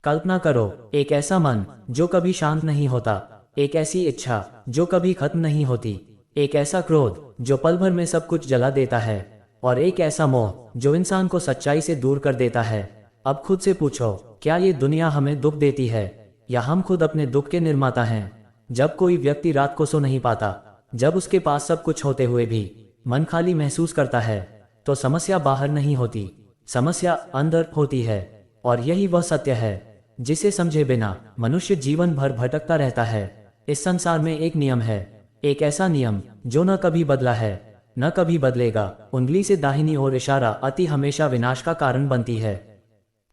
कल्पना करो, एक ऐसा मन जो कभी शांत नहीं होता, एक ऐसी इच्छा जो कभी खत्म नहीं होती, एक ऐसा क्रोध जो पल भर में सब कुछ जला देता है, और एक ऐसा मोह जो इंसान को सच्चाई से दूर कर देता है। अब खुद से पूछो, क्या ये दुनिया हमें दुख देती है या हम खुद अपने दुख के निर्माता हैं? जब कोई व्यक्ति रात को सो नहीं पाता, जब उसके पास सब कुछ होते हुए भी मन खाली महसूस करता है, तो समस्या बाहर नहीं होती, समस्या अंदर होती है। और यही वह सत्य है जिसे समझे बिना मनुष्य जीवन भर भटकता रहता है। इस संसार में एक नियम है, एक ऐसा नियम जो न कभी बदला है, न कभी बदलेगा। उंगली से दाहिनी ओर इशारा अति हमेशा विनाश का कारण बनती है।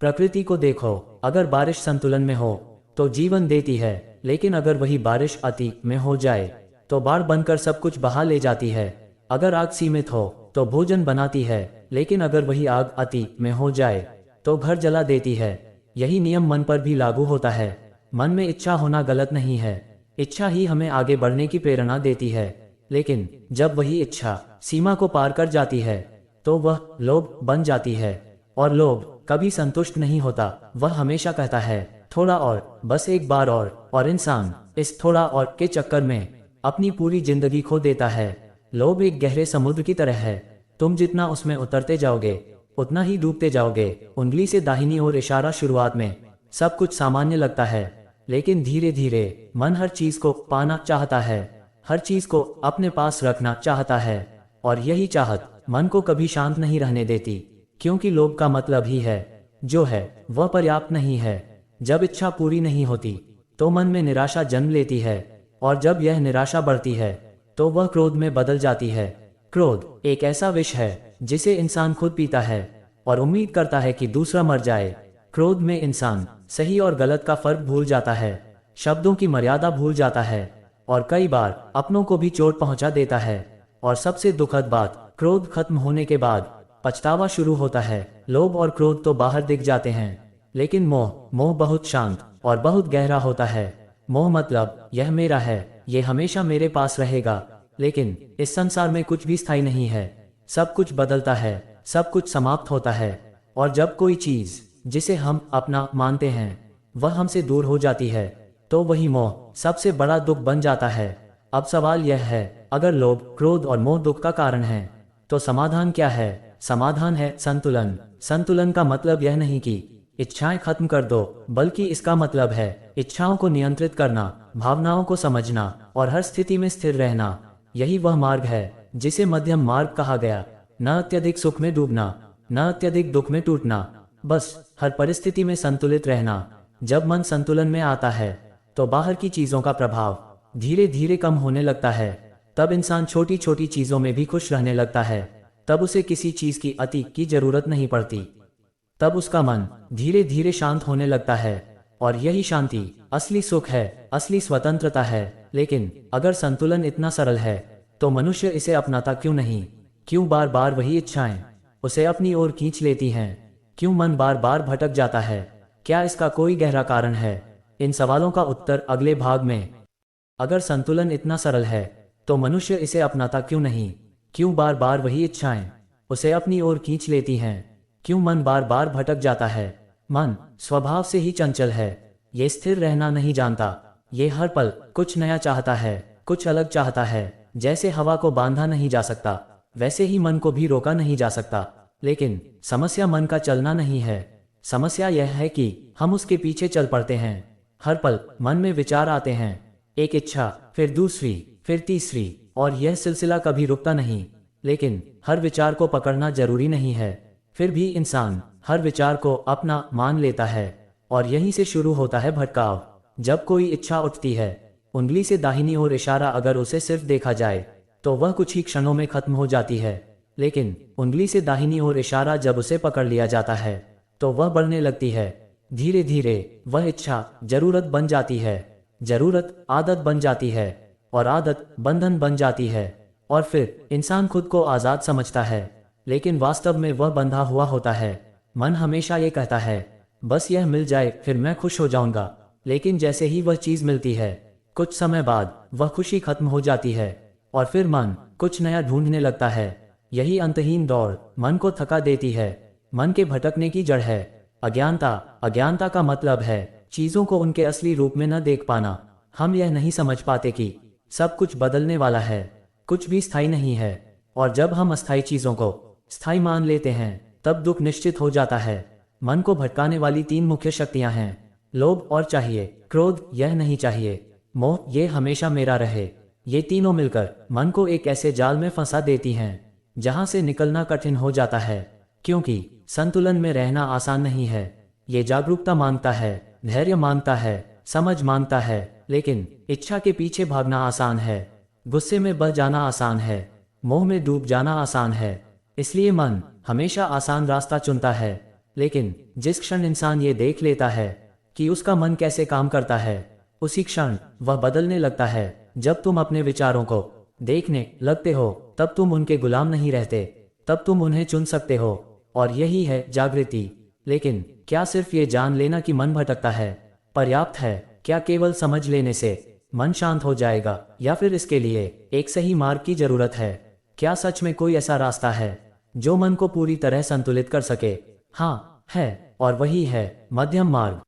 प्रकृति को देखो, अगर बारिश संतुलन में हो तो जीवन देती है, लेकिन अगर वही बारिश अति में हो जाए तो बाढ़ बनकर सब कुछ बहा ले जाती है। अगर आग सीमित हो तो भोजन बनाती है, लेकिन अगर वही आग अति में हो जाए तो घर जला देती है। यही नियम मन पर भी लागू होता है। मन में इच्छा होना गलत नहीं है, इच्छा ही हमें आगे बढ़ने की प्रेरणा देती है। लेकिन जब वही इच्छा सीमा को पार कर जाती है तो वह लोभ बन जाती है, और लोभ कभी संतुष्ट नहीं होता। वह हमेशा कहता है थोड़ा और, बस एक बार और इंसान इस थोड़ा और के चक्कर में अपनी पूरी जिंदगी खो देता है। लोभ एक गहरे समुद्र की तरह है, तुम जितना उसमें उतरते जाओगे उतना ही डूबते जाओगे। उंगली से दाहिनी ओर इशारा शुरुआत में सब कुछ सामान्य लगता है, लेकिन धीरे धीरे मन हर चीज को पाना चाहता है, हर चीज को अपने पास रखना चाहता है, और यही चाहत मन को कभी शांत नहीं रहने देती, क्योंकि लोभ का मतलब ही है जो है वह पर्याप्त नहीं है। जब इच्छा पूरी नहीं होती तो मन में निराशा जन्म लेती है, और जब यह निराशा बढ़ती है तो वह क्रोध में बदल जाती है। क्रोध एक ऐसा विष है जिसे इंसान खुद पीता है और उम्मीद करता है कि दूसरा मर जाए। क्रोध में इंसान सही और गलत का फर्क भूल जाता है, शब्दों की मर्यादा भूल जाता है, और कई बार अपनों को भी चोट पहुंचा देता है। और सबसे दुखद बात, क्रोध खत्म होने के बाद पछतावा शुरू होता है। लोभ और क्रोध तो बाहर दिख जाते हैं, लेकिन मोह बहुत शांत और बहुत गहरा होता है। मोह मतलब यह मेरा है, ये हमेशा मेरे पास रहेगा। लेकिन इस संसार में कुछ भी स्थायी नहीं है, सब कुछ बदलता है, सब कुछ समाप्त होता है। और जब कोई चीज जिसे हम अपना मानते हैं वह हमसे दूर हो जाती है, तो वही मोह सबसे बड़ा दुख बन जाता है। अब सवाल यह है, अगर लोभ, क्रोध और मोह दुख का कारण है, तो समाधान क्या है? समाधान है संतुलन। संतुलन का मतलब यह नहीं कि इच्छाएं खत्म कर दो, बल्कि इसका मतलब है इच्छाओं को नियंत्रित करना, भावनाओं को समझना और हर स्थिति में स्थिर रहना। यही वह मार्ग है जिसे मध्यम मार्ग कहा गया। न अत्यधिक सुख में डूबना, न अत्यधिक दुख में टूटना, बस हर परिस्थिति में संतुलित रहना। जब मन संतुलन में आता है तो बाहर की चीजों का प्रभाव धीरे धीरे कम होने लगता है। तब इंसान छोटी छोटी चीजों में भी खुश रहने लगता है, तब उसे किसी चीज की अति की जरूरत नहीं पड़ती। तब उसका मन धीरे धीरे शांत होने लगता है, और यही शांति असली सुख है, असली स्वतंत्रता है। लेकिन अगर संतुलन इतना सरल है तो मनुष्य इसे अपनाता क्यों नहीं? क्यों बार बार वही इच्छाएं उसे अपनी ओर खींच लेती हैं? क्यों मन बार बार भटक जाता है? क्या इसका कोई गहरा कारण है? इन सवालों का उत्तर अगले भाग में। अगर संतुलन इतना सरल है तो मनुष्य इसे अपनाता क्यों नहीं? क्यों बार बार वही इच्छाएं उसे अपनी ओर खींच लेती हैं? क्यों मन बार बार भटक जाता है? मन स्वभाव से ही चंचल है, ये स्थिर रहना नहीं जानता। ये हर पल कुछ नया चाहता है, कुछ अलग चाहता है। जैसे हवा को बांधा नहीं जा सकता, वैसे ही मन को भी रोका नहीं जा सकता। लेकिन समस्या मन का चलना नहीं है, समस्या यह है कि हम उसके पीछे चल पड़ते हैं। हर पल मन में विचार आते हैं, एक इच्छा, फिर दूसरी, फिर तीसरी, और यह सिलसिला कभी रुकता नहीं। लेकिन हर विचार को पकड़ना जरूरी नहीं है। फिर भी इंसान हर विचार को अपना मान लेता है, और यहीं से शुरू होता है भटकाव। जब कोई इच्छा उठती है, उंगली से दाहिनी ओर इशारा अगर उसे सिर्फ देखा जाए तो वह कुछ ही क्षणों में खत्म हो जाती है। लेकिन उंगली से दाहिनी ओर इशारा जब उसे पकड़ लिया जाता है तो वह बढ़ने लगती है। धीरे धीरे वह इच्छा जरूरत बन जाती है, जरूरत आदत बन जाती है, और आदत बंधन बन जाती है। और फिर इंसान खुद को आजाद समझता है, लेकिन वास्तव में वह बंधा हुआ होता है। मन हमेशा ये कहता है, बस यह मिल जाए फिर मैं खुश हो जाऊंगा। लेकिन जैसे ही वह चीज मिलती है, कुछ समय बाद वह खुशी खत्म हो जाती है, और फिर मन कुछ नया ढूंढने लगता है। यही अंतहीन दौड़ मन को थका देती है, मन के भटकने की जड़ है। अज्ञानता। अज्ञानता का मतलब है चीजों को उनके असली रूप में न देख पाना। हम यह नहीं समझ पाते कि सब कुछ बदलने वाला है, कुछ भी स्थायी नहीं है। और जब हम अस्थायी चीजों को स्थायी मान लेते हैं तब दुख निश्चित हो जाता है। मन को भटकाने वाली 3 मुख्य शक्तियां हैं, लोभ और चाहिए, क्रोध यह नहीं चाहिए, मोह ये हमेशा मेरा रहे। ये तीनों मिलकर मन को एक ऐसे जाल में फंसा देती हैं जहां से निकलना कठिन हो जाता है, क्योंकि संतुलन में रहना आसान नहीं है। ये जागरूकता मांगता है, धैर्य मांगता है, समझ मांगता है, लेकिन इच्छा के पीछे भागना आसान है, गुस्से में बह जाना आसान है, मोह में डूब जाना आसान है। इसलिए मन हमेशा आसान रास्ता चुनता है। लेकिन जिस क्षण इंसान ये देख लेता है कि उसका मन कैसे काम करता है, उसी क्षण वह बदलने लगता है। जब तुम अपने विचारों को देखने लगते हो तब तुम उनके गुलाम नहीं रहते, तब तुम उन्हें चुन सकते हो। और यही है जागृति। लेकिन क्या सिर्फ ये जान लेना कि मन भटकता है पर्याप्त है? क्या केवल समझ लेने से मन शांत हो जाएगा, या फिर इसके लिए एक सही मार्ग की जरूरत है? क्या सच में कोई ऐसा रास्ता है जो मन को पूरी तरह संतुलित कर सके? हाँ है, और वही है मध्यम मार्ग।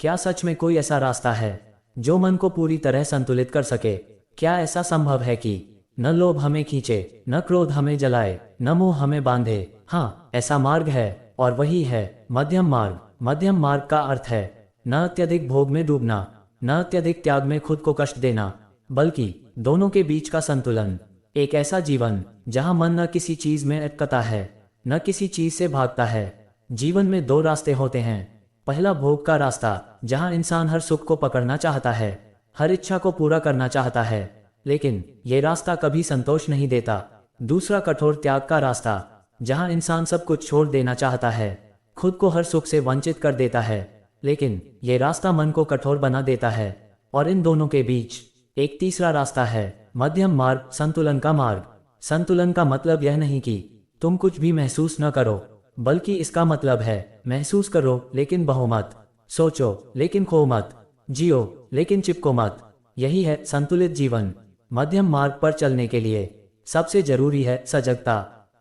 क्या सच में कोई ऐसा रास्ता है जो मन को पूरी तरह संतुलित कर सके? क्या ऐसा संभव है कि न लोभ हमें खींचे, न क्रोध हमें जलाए, न मोह हमें बांधे? हाँ, ऐसा मार्ग है, और वही है मध्यम मार्ग। मध्यम मार्ग का अर्थ है न अत्यधिक भोग में डूबना, न अत्यधिक त्याग में खुद को कष्ट देना, बल्कि दोनों के बीच का संतुलन। एक ऐसा जीवन जहां मन न किसी चीज में अटकता है, न किसी चीज से भागता है। जीवन में 2 रास्ते होते हैं। पहला भोग का रास्ता, जहां इंसान हर सुख को पकड़ना चाहता है, हर इच्छा को पूरा करना चाहता है, लेकिन ये रास्ता कभी संतोष नहीं देता। दूसरा कठोर त्याग का रास्ता, जहां इंसान सब कुछ छोड़ देना चाहता है, खुद को हर सुख से वंचित कर देता है, लेकिन ये रास्ता मन को कठोर बना देता है। और इन दोनों के बीच एक तीसरा रास्ता है, मध्यम मार्ग, संतुलन का मार्ग। संतुलन का मतलब यह नहीं कि तुम कुछ भी महसूस न करो, बल्कि इसका मतलब है महसूस करो लेकिन बहो मत, सोचो लेकिन खो मत, जियो लेकिन चिपको मत। यही है संतुलित जीवन। मध्यम मार्ग पर चलने के लिए सबसे जरूरी है सजगता।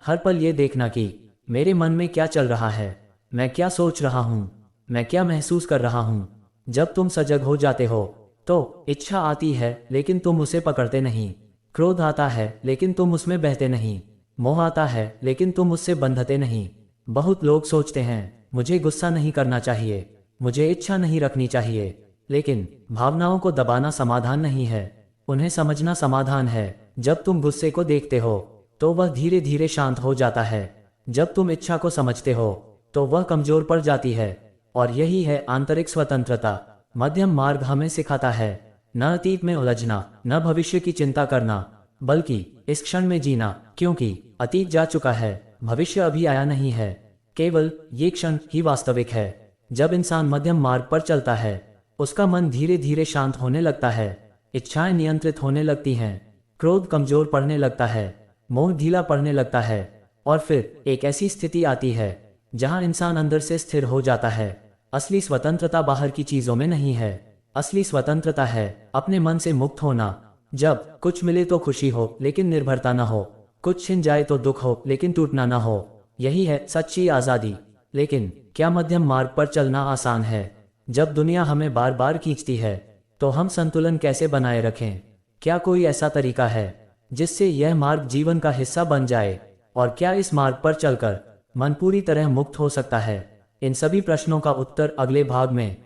हर पल ये देखना कि मेरे मन में क्या चल रहा है, मैं क्या सोच रहा हूँ, मैं क्या महसूस कर रहा हूँ। जब तुम सजग हो जाते हो तो इच्छा आती है लेकिन तुम उसे पकड़ते नहीं, क्रोध आता है लेकिन तुम उसमें बहते नहीं, मोह आता है लेकिन तुम उससे बंधते नहीं। बहुत लोग सोचते हैं मुझे गुस्सा नहीं करना चाहिए, मुझे इच्छा नहीं रखनी चाहिए, लेकिन भावनाओं को दबाना समाधान नहीं है, उन्हें समझना समाधान है। जब तुम गुस्से को देखते हो तो वह धीरे धीरे शांत हो जाता है, जब तुम इच्छा को समझते हो तो वह कमजोर पड़ जाती है। और यही है आंतरिक स्वतंत्रता। मध्यम मार्ग हमें सिखाता है न अतीत में उलझना, न भविष्य की चिंता करना, बल्कि इस क्षण में जीना, क्योंकि अतीत जा चुका है, भविष्य अभी आया नहीं है, केवल ये क्षण ही वास्तविक है। जब इंसान मध्यम मार्ग पर चलता है उसका मन धीरे धीरे शांत होने लगता है, इच्छाएं नियंत्रित होने लगती हैं, क्रोध कमजोर पड़ने लगता है, मोह ढीला पड़ने लगता है, और फिर एक ऐसी स्थिति आती है जहां इंसान अंदर से स्थिर हो जाता है। असली स्वतंत्रता बाहर की चीजों में नहीं है, असली स्वतंत्रता है अपने मन से मुक्त होना। जब कुछ मिले तो खुशी हो लेकिन निर्भरता ना हो, कुछ छिन जाए तो दुख हो लेकिन टूटना ना हो। यही है सच्ची आजादी। लेकिन क्या मध्यम मार्ग पर चलना आसान है? जब दुनिया हमें बार बार खींचती है तो हम संतुलन कैसे बनाए रखें? क्या कोई ऐसा तरीका है जिससे यह मार्ग जीवन का हिस्सा बन जाए? और क्या इस मार्ग पर चलकर मन पूरी तरह मुक्त हो सकता है? इन सभी प्रश्नों का उत्तर अगले भाग में।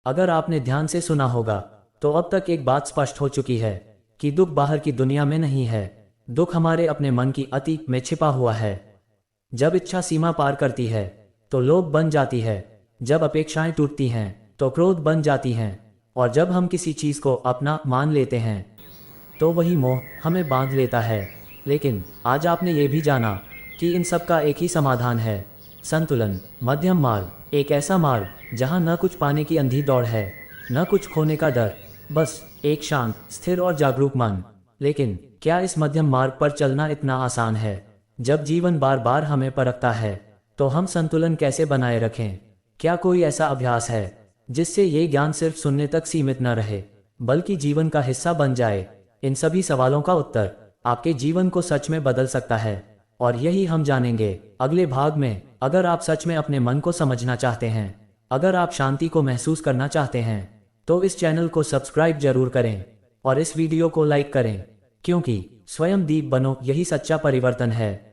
अगर आपने ध्यान से सुना होगा तो अब तक एक बात स्पष्ट हो चुकी है कि दुख बाहर की दुनिया में नहीं है, दुख हमारे अपने मन की अतीत में छिपा हुआ है। जब इच्छा सीमा पार करती है तो लोभ बन जाती है, जब अपेक्षाएं टूटती हैं तो क्रोध बन जाती हैं, और जब हम किसी चीज को अपना मान लेते हैं तो वही मोह हमें बांध लेता है। लेकिन आज आपने ये भी जाना कि इन सब का एक ही समाधान है, संतुलन, मध्यम मार्ग। एक ऐसा मार्ग जहां न कुछ पाने की अंधी दौड़ है, न कुछ खोने का डर, बस एक शांत, स्थिर और जागरूक मन। लेकिन क्या इस मध्यम मार्ग पर चलना इतना आसान है? जब जीवन बार बार हमें परखता है तो हम संतुलन कैसे बनाए रखें? क्या कोई ऐसा अभ्यास है जिससे ये ज्ञान सिर्फ सुनने तक सीमित न रहे बल्कि जीवन का हिस्सा बन जाए? इन सभी सवालों का उत्तर आपके जीवन को सच में बदल सकता है, और यही हम जानेंगे अगले भाग में। अगर आप सच में अपने मन को समझना चाहते हैं, अगर आप शांति को महसूस करना चाहते हैं, तो इस चैनल को सब्सक्राइब जरूर करें और इस वीडियो को लाइक करें, क्योंकि स्वयं दीप बनो, यही सच्चा परिवर्तन है।